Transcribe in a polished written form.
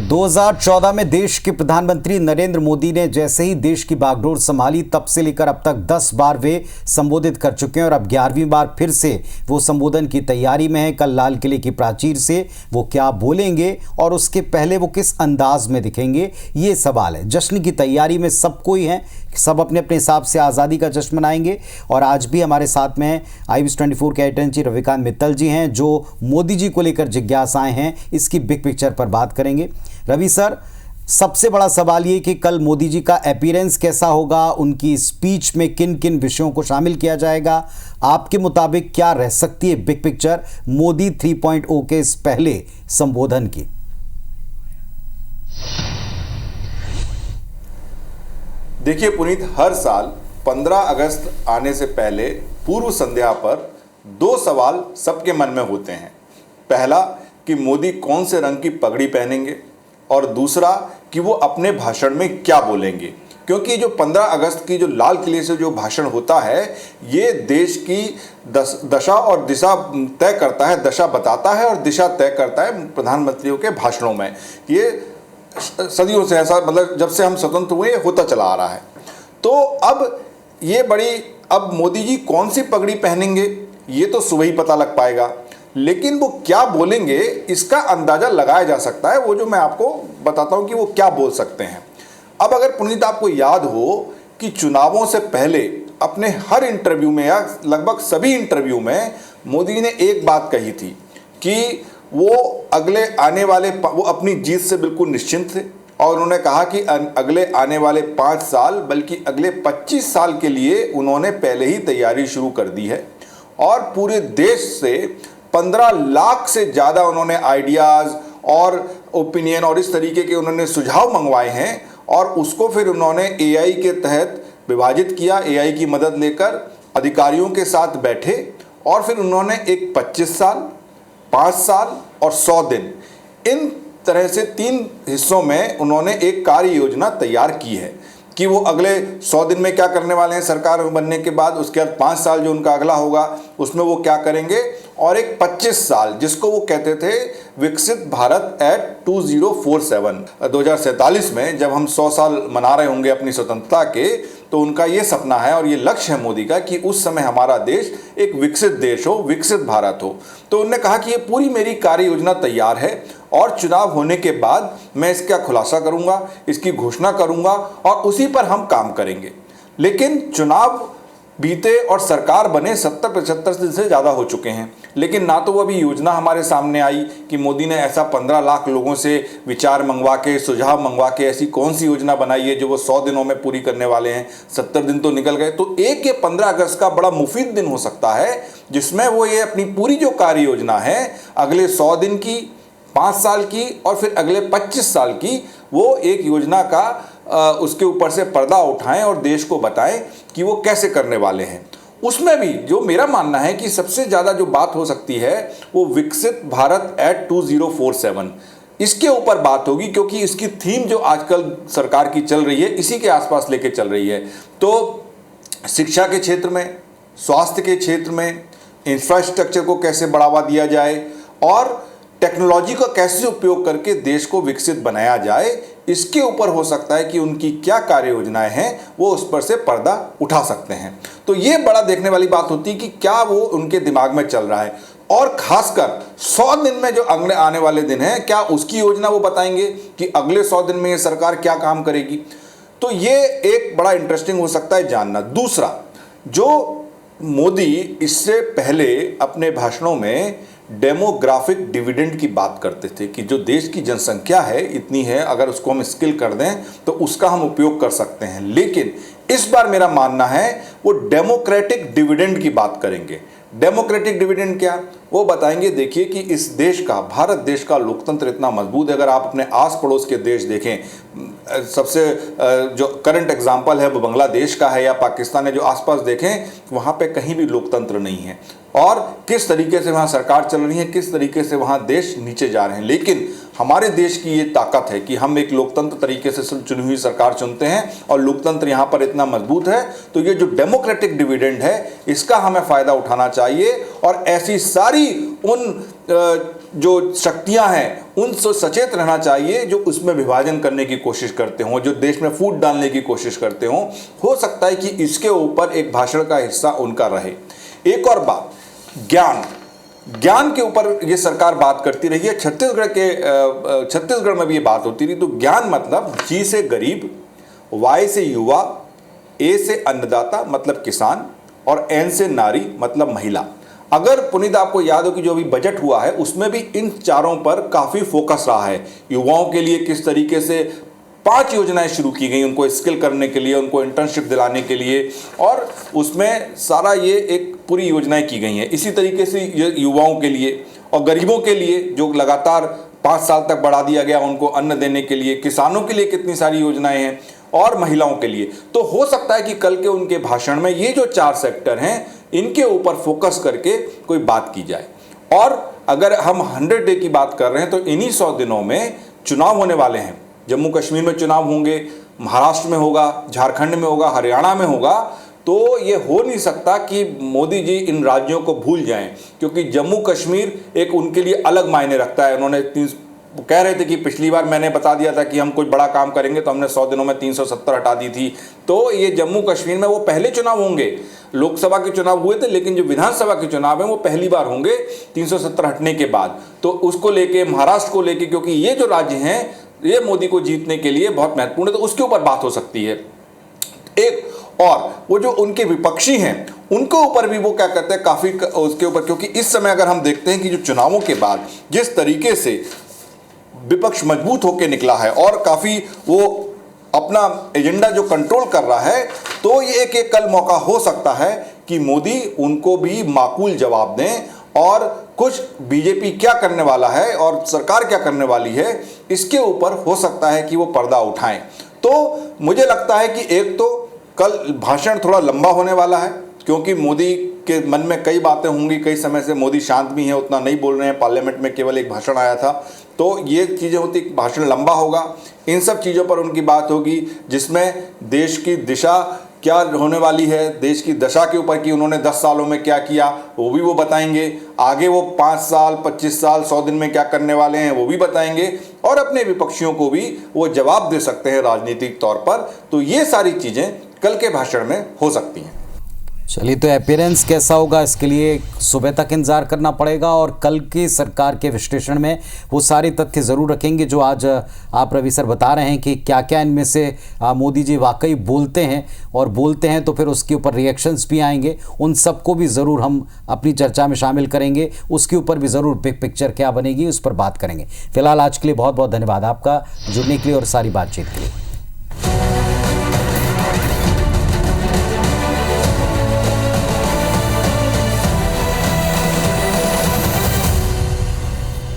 2014 में देश के प्रधानमंत्री नरेंद्र मोदी ने जैसे ही देश की बागडोर संभाली, तब से लेकर अब तक 10 बार वे संबोधित कर चुके हैं और अब 11वीं बार फिर से वो संबोधन की तैयारी में है। कल लाल किले की प्राचीर से वो क्या बोलेंगे और उसके पहले वो किस अंदाज में दिखेंगे, ये सवाल है। जश्न की तैयारी में सब कोई है, सब अपने अपने हिसाब से आज़ादी का जश्न मनाएंगे। और आज भी हमारे साथ में IBS24 के editor in chief Ravikant Mittal ji हैं, जो मोदी जी को लेकर जिज्ञासाएं हैं, इसकी बिग पिक्चर पर बात करेंगे। रवि सर, सबसे बड़ा सवाल ये कि कल मोदी जी का अपीयरेंस कैसा होगा, उनकी स्पीच में किन किन विषयों को शामिल किया जाएगा, आपके मुताबिक क्या रह सकती है बिग पिक्चर मोदी 3.0 के इस पहले संबोधन की? देखिए पुनीत, हर साल 15 अगस्त आने से पहले पूर्व संध्या पर 2 सवाल सबके मन में होते हैं। पहला कि मोदी कौन से रंग की पगड़ी पहनेंगे और दूसरा कि वो अपने भाषण में क्या बोलेंगे। क्योंकि जो 15 अगस्त की जो लाल किले से जो भाषण होता है, ये देश की दशा और दिशा तय करता है, दशा बताता है और दिशा तय करता है प्रधानमंत्रियों के भाषणों में। ये सदियों से ऐसा, मतलब जब से हम स्वतंत्र हुए होता चला आ रहा है। तो अब मोदी जी कौन सी पगड़ी पहनेंगे ये तो सुबह ही पता लग पाएगा, लेकिन वो क्या बोलेंगे इसका अंदाजा लगाया जा सकता है। वो जो मैं आपको बताता हूं कि वो क्या बोल सकते हैं। अब अगर पुनीत आपको याद हो कि चुनावों से पहले अपने हर इंटरव्यू में या लगभग सभी इंटरव्यू में मोदी ने एक बात कही थी कि वो अपनी जीत से बिल्कुल निश्चिंत थे और उन्होंने कहा कि अगले आने वाले 5 साल बल्कि अगले 25 साल के लिए उन्होंने पहले ही तैयारी शुरू कर दी है और पूरे देश से 15 लाख से ज़्यादा उन्होंने आइडियाज़ और ओपिनियन और इस तरीके के उन्होंने सुझाव मंगवाए हैं और उसको फिर उन्होंने AI के तहत विभाजित किया। AI की मदद लेकर अधिकारियों के साथ बैठे और फिर उन्होंने एक 25 साल, 5 साल और 100 दिन, इन तरह से 3 हिस्सों में उन्होंने एक कार्य योजना तैयार की है कि वो अगले 100 दिन में क्या करने वाले हैं सरकार बनने के बाद, उसके बाद 5 साल जो उनका अगला होगा उसमें वो क्या करेंगे, और एक 25 साल जिसको वो कहते थे विकसित भारत एट 2047, 2047 में जब हम 100 साल मना रहे होंगे अपनी स्वतंत्रता के, तो उनका ये सपना है और ये लक्ष्य है मोदी का कि उस समय हमारा देश एक विकसित देश हो, विकसित भारत हो। तो उन्होंने कहा कि ये पूरी मेरी कार्य योजना तैयार है और चुनाव होने के बाद मैं इसका खुलासा करूंगा, इसकी घोषणा करूंगा और उसी पर हम काम करेंगे। लेकिन चुनाव बीते और सरकार बने 70-75 दिन से ज़्यादा हो चुके हैं, लेकिन ना तो वो अभी योजना हमारे सामने आई कि मोदी ने ऐसा 15 लाख लोगों से विचार मंगवा के, सुझाव मंगवा के ऐसी कौन सी योजना बनाई है जो वो 100 दिनों में पूरी करने वाले हैं। 70 दिन तो निकल गए। तो एक ये 15 अगस्त का बड़ा मुफीद दिन हो सकता है जिसमें वो ये अपनी पूरी जो कार्य योजना है अगले 100 दिन की, 5 साल की और फिर अगले 25 साल की, वो एक योजना का उसके ऊपर से पर्दा उठाएं और देश को बताएं कि वो कैसे करने वाले हैं। उसमें भी जो मेरा मानना है कि सबसे ज़्यादा जो बात हो सकती है वो विकसित भारत एट 2047, इसके ऊपर बात होगी, क्योंकि इसकी थीम जो आजकल सरकार की चल रही है इसी के आसपास लेके चल रही है। तो शिक्षा के क्षेत्र में, स्वास्थ्य के क्षेत्र में, इंफ्रास्ट्रक्चर को कैसे बढ़ावा दिया जाए और टेक्नोलॉजी का कैसे उपयोग करके देश को विकसित बनाया जाए, इसके ऊपर हो सकता है कि उनकी क्या कार्य योजनाएं हैं वो उस पर से पर्दा उठा सकते हैं। तो ये बड़ा देखने वाली बात होती है कि क्या वो उनके दिमाग में चल रहा है और खासकर 100 दिन में जो अगले आने वाले दिन हैं, क्या उसकी योजना वो बताएंगे कि अगले 100 दिन में ये सरकार क्या काम करेगी। तो ये एक बड़ा इंटरेस्टिंग हो सकता है जानना। दूसरा, जो मोदी इससे पहले अपने भाषणों में डेमोग्राफिक डिविडेंड की बात करते थे कि जो देश की जनसंख्या है इतनी है, अगर उसको हम स्किल कर दें तो उसका हम उपयोग कर सकते हैं। लेकिन इस बार मेरा मानना है वो डेमोक्रेटिक डिविडेंड की बात करेंगे। डेमोक्रेटिक डिविडेंड क्या, वो बताएंगे। देखिए कि इस देश का, भारत देश का लोकतंत्र इतना मजबूत है। अगर आप अपने आस पड़ोस के देश देखें, सबसे जो करंट एग्जांपल है वो बांग्लादेश का है या पाकिस्तान है, जो आसपास देखें वहाँ पे कहीं भी लोकतंत्र नहीं है और किस तरीके से वहाँ सरकार चल रही है, किस तरीके से वहाँ देश नीचे जा रहे हैं। लेकिन हमारे देश की ये ताकत है कि हम एक लोकतंत्र तरीके से चुनी हुई सरकार चुनते हैं और लोकतंत्र यहाँ पर इतना मजबूत है। तो ये जो डेमोक्रेटिक डिविडेंड है इसका हमें फ़ायदा उठाना चाहिए और ऐसी सारी उन जो शक्तियां हैं उनसे सचेत रहना चाहिए, जो उसमें विभाजन करने की कोशिश करते हों, जो देश में फूट डालने की कोशिश करते हों। हो सकता है कि इसके ऊपर एक भाषण का हिस्सा उनका रहे। एक और बात, ज्ञान के ऊपर ये सरकार बात करती रही है। छत्तीसगढ़ में भी ये बात होती रही। तो ज्ञान मतलब जी से गरीब, वाई से युवा, ए से अन्नदाता मतलब किसान, और एन से नारी मतलब महिला। अगर पुनीत आपको याद हो कि जो अभी बजट हुआ है उसमें भी इन चारों पर काफ़ी फोकस रहा है। युवाओं के लिए किस तरीके से 5 योजनाएं शुरू की गई उनको स्किल करने के लिए, उनको इंटर्नशिप दिलाने के लिए, और उसमें सारा ये एक पूरी योजनाएं की गई हैं। इसी तरीके से युवाओं के लिए और गरीबों के लिए जो लगातार 5 साल तक बढ़ा दिया गया उनको अन्न देने के लिए, किसानों के लिए कितनी सारी योजनाएं हैं, और महिलाओं के लिए। तो हो सकता है कि कल के उनके भाषण में ये जो 4 सेक्टर हैं इनके ऊपर फोकस करके कोई बात की जाए। और अगर हम 100 डे की बात कर रहे हैं तो इन्हीं 100 दिनों में चुनाव होने वाले हैं। जम्मू कश्मीर में चुनाव होंगे, महाराष्ट्र में होगा, झारखंड में होगा, हरियाणा में होगा। तो ये हो नहीं सकता कि मोदी जी इन राज्यों को भूल जाएं, क्योंकि जम्मू कश्मीर एक उनके लिए अलग मायने रखता है। उन्होंने कह रहे थे कि पिछली बार मैंने बता दिया था कि हम कुछ बड़ा काम करेंगे तो हमने 100 दिनों में 370 हटा दी थी। तो ये जम्मू कश्मीर में वो पहले चुनाव होंगे। लोकसभा के चुनाव हुए थे लेकिन जो विधानसभा के चुनाव हैं वो पहली बार होंगे 370 हटने के बाद। तो उसको लेके, महाराष्ट्र को लेके, क्योंकि ये जो राज्य हैं ये मोदी को जीतने के लिए बहुत महत्वपूर्ण है, तो उसके ऊपर बात हो सकती है। एक और वो जो उनके विपक्षी हैं उनके ऊपर भी वो क्या कहते हैं काफ़ी उसके ऊपर, क्योंकि इस समय अगर हम देखते हैं कि जो चुनावों के बाद जिस तरीके से विपक्ष मजबूत होकर निकला है और काफ़ी वो अपना एजेंडा जो कंट्रोल कर रहा है, तो ये एक कल मौका हो सकता है कि मोदी उनको भी माकूल जवाब दें और कुछ बीजेपी क्या करने वाला है और सरकार क्या करने वाली है इसके ऊपर हो सकता है कि वो पर्दा उठाएं। तो मुझे लगता है कि एक तो कल भाषण थोड़ा लंबा होने वाला है, क्योंकि मोदी के मन में कई बातें होंगी। कई समय से मोदी शांत भी हैं, उतना नहीं बोल रहे हैं, पार्लियामेंट में केवल एक भाषण आया था। तो ये चीज़ें होती, भाषण लंबा होगा, इन सब चीज़ों पर उनकी बात होगी, जिसमें देश की दिशा क्या होने वाली है, देश की दशा के ऊपर कि उन्होंने 10 सालों में क्या किया वो भी वो बताएंगे। आगे वो 5 साल, 25 साल, 100 दिन में क्या करने वाले हैं वो भी बताएंगे, और अपने विपक्षियों को भी वो जवाब दे सकते हैं राजनीतिक तौर पर। तो ये सारी चीज़ें कल के भाषण में हो सकती हैं। चलिए, तो अपीयरेंस कैसा होगा इसके लिए सुबह तक इंतजार करना पड़ेगा, और कल की सरकार के विश्लेषण में वो सारे तथ्य ज़रूर रखेंगे जो आज आप रवि सर बता रहे हैं कि क्या क्या इनमें से मोदी जी वाकई बोलते हैं, और बोलते हैं तो फिर उसके ऊपर रिएक्शंस भी आएंगे। उन सबको भी ज़रूर हम अपनी चर्चा में शामिल करेंगे, उसके ऊपर भी ज़रूर बिग पिक्चर क्या बनेगी उस पर बात करेंगे। फिलहाल आज के लिए बहुत बहुत धन्यवाद आपका जुड़ने के लिए और सारी बातचीत के लिए।